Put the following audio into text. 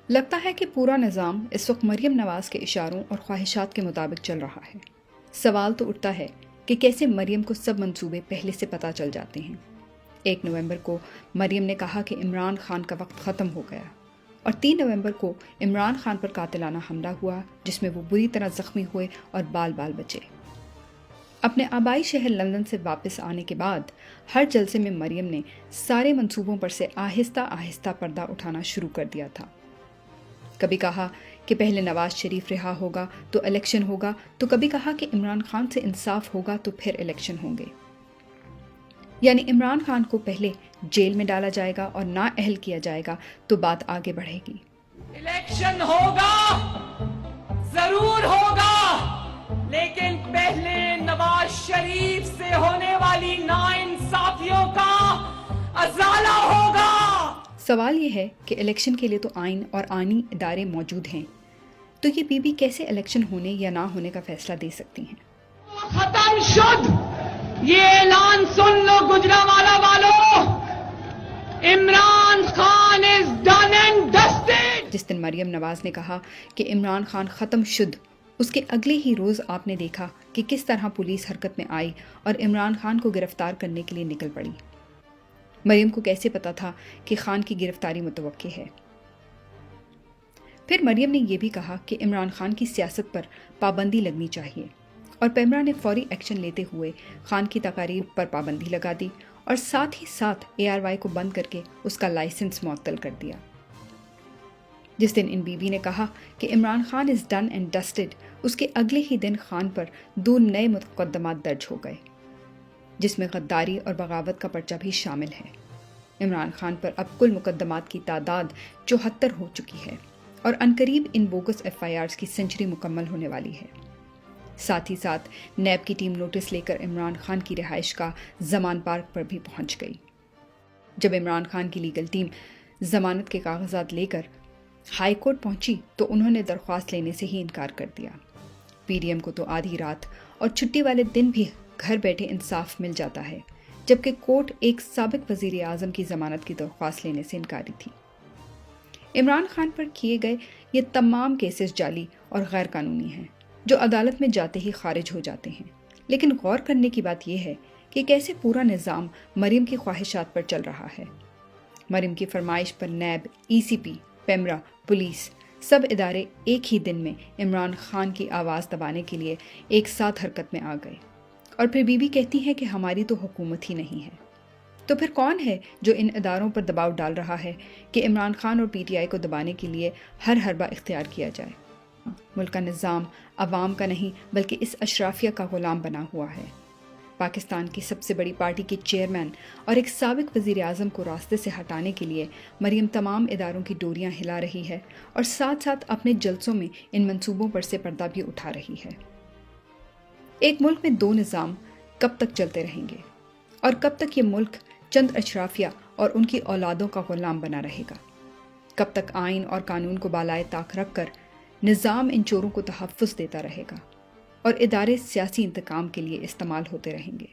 لگتا ہے کہ پورا نظام اس وقت مریم نواز کے اشاروں اور خواہشات کے مطابق چل رہا ہے۔ سوال تو اٹھتا ہے کہ کیسے مریم کو سب منصوبے پہلے سے پتہ چل جاتے ہیں۔ 1 نومبر کو مریم نے کہا کہ عمران خان کا وقت ختم ہو گیا، اور 3 نومبر کو عمران خان پر قاتلانہ حملہ ہوا جس میں وہ بری طرح زخمی ہوئے اور بال بچے۔ اپنے آبائی شہر لندن سے واپس آنے کے بعد ہر جلسے میں مریم نے سارے منصوبوں پر سے آہستہ آہستہ پردہ اٹھانا شروع کر دیا تھا۔ کبھی کہا کہ پہلے نواز شریف رہا ہوگا تو الیکشن ہوگا، تو کبھی کہا کہ عمران خان سے انصاف ہوگا تو پھر الیکشن ہوں گے، یعنی عمران خان کو پہلے جیل میں ڈالا جائے گا اور نااہل کیا جائے گا تو بات آگے بڑھے گی۔ الیکشن ہوگا، ضرور ہوگا، لیکن پہلے نواز شریف سے ہونے والی ناانصافیوں کا ازالہ ہوگا۔ سوال یہ ہے کہ الیکشن کے لیے تو آئین اور آئینی ادارے موجود ہیں، تو یہ بی بی کیسے الیکشن ہونے یا نہ ہونے کا فیصلہ دے سکتی ہیں؟ ختم شد، یہ اعلان سن لو گجرانوالہ والوں، Imran Khan is done and dusted۔ جس دن مریم نواز نے کہا کہ عمران خان ختم شد، اس کے اگلے ہی روز آپ نے دیکھا کہ کس طرح پولیس حرکت میں آئی اور عمران خان کو گرفتار کرنے کے لیے نکل پڑی۔ مریم کو کیسے پتا تھا کہ خان کی گرفتاری متوقع ہے؟ پھر مریم نے یہ بھی کہا کہ عمران خان کی سیاست پر پابندی لگنی چاہیے، اور پیمرا نے فوری ایکشن لیتے ہوئے خان کی تقاریر پر پابندی لگا دی اور ساتھ ہی ساتھ ARY کو بند کر کے اس کا لائسنس معطل کر دیا۔ جس دن ان بیوی نے کہا کہ Imran Khan is done and dusted، اس کے اگلے ہی دن خان پر 2 نئے مقدمات درج ہو گئے، جس میں غداری اور بغاوت کا پرچہ بھی شامل ہے۔ عمران خان پر اب کل مقدمات کی تعداد 74 ہو چکی ہے، اور عنقریب ان بوگس FIRs کی سنچری مکمل ہونے والی ہے۔ ساتھ ہی ساتھ نیب کی ٹیم نوٹس لے کر عمران خان کی رہائش گاہ زمان پارک پر بھی پہنچ گئی۔ جب عمران خان کی لیگل ٹیم ضمانت کے کاغذات لے کر ہائی کورٹ پہنچی تو انہوں نے درخواست لینے سے ہی انکار کر دیا۔ PDM کو تو آدھی رات اور چھٹی والے دن بھی گھر بیٹھے انصاف مل جاتا ہے، جبکہ کورٹ ایک سابق وزیر اعظم کی ضمانت کی درخواست لینے سے انکاری تھی۔ عمران خان پر کیے گئے یہ تمام کیسز جعلی اور غیر قانونی ہیں، جو عدالت میں جاتے ہی خارج ہو جاتے ہیں۔ لیکن غور کرنے کی بات یہ ہے کہ کیسے پورا نظام مریم کی خواہشات پر چل رہا ہے۔ مریم کی فرمائش پر نیب، ECP، پیمرا، پولیس، سب ادارے ایک ہی دن میں عمران خان کی آواز دبانے کے لیے ایک ساتھ حرکت میں آ گئے، اور پھر بی بی کہتی ہے کہ ہماری تو حکومت ہی نہیں ہے۔ تو پھر کون ہے جو ان اداروں پر دباؤ ڈال رہا ہے کہ عمران خان اور PTI کو دبانے کے لیے ہر حربہ اختیار کیا جائے؟ ملک کا نظام عوام کا نہیں بلکہ اس اشرافیہ کا غلام بنا ہوا ہے۔ پاکستان کی سب سے بڑی پارٹی کے چیئرمین اور ایک سابق وزیر اعظم کو راستے سے ہٹانے کے لیے مریم تمام اداروں کی ڈوریاں ہلا رہی ہے، اور ساتھ ساتھ اپنے جلسوں میں ان منصوبوں پر سے پردہ بھی اٹھا رہی ہے۔ ایک ملک میں 2 نظام کب تک چلتے رہیں گے، اور کب تک یہ ملک چند اشرافیہ اور ان کی اولادوں کا غلام بنا رہے گا؟ کب تک آئین اور قانون کو بالائے طاق رکھ کر نظام ان چوروں کو تحفظ دیتا رہے گا، اور ادارے سیاسی انتقام کے لیے استعمال ہوتے رہیں گے؟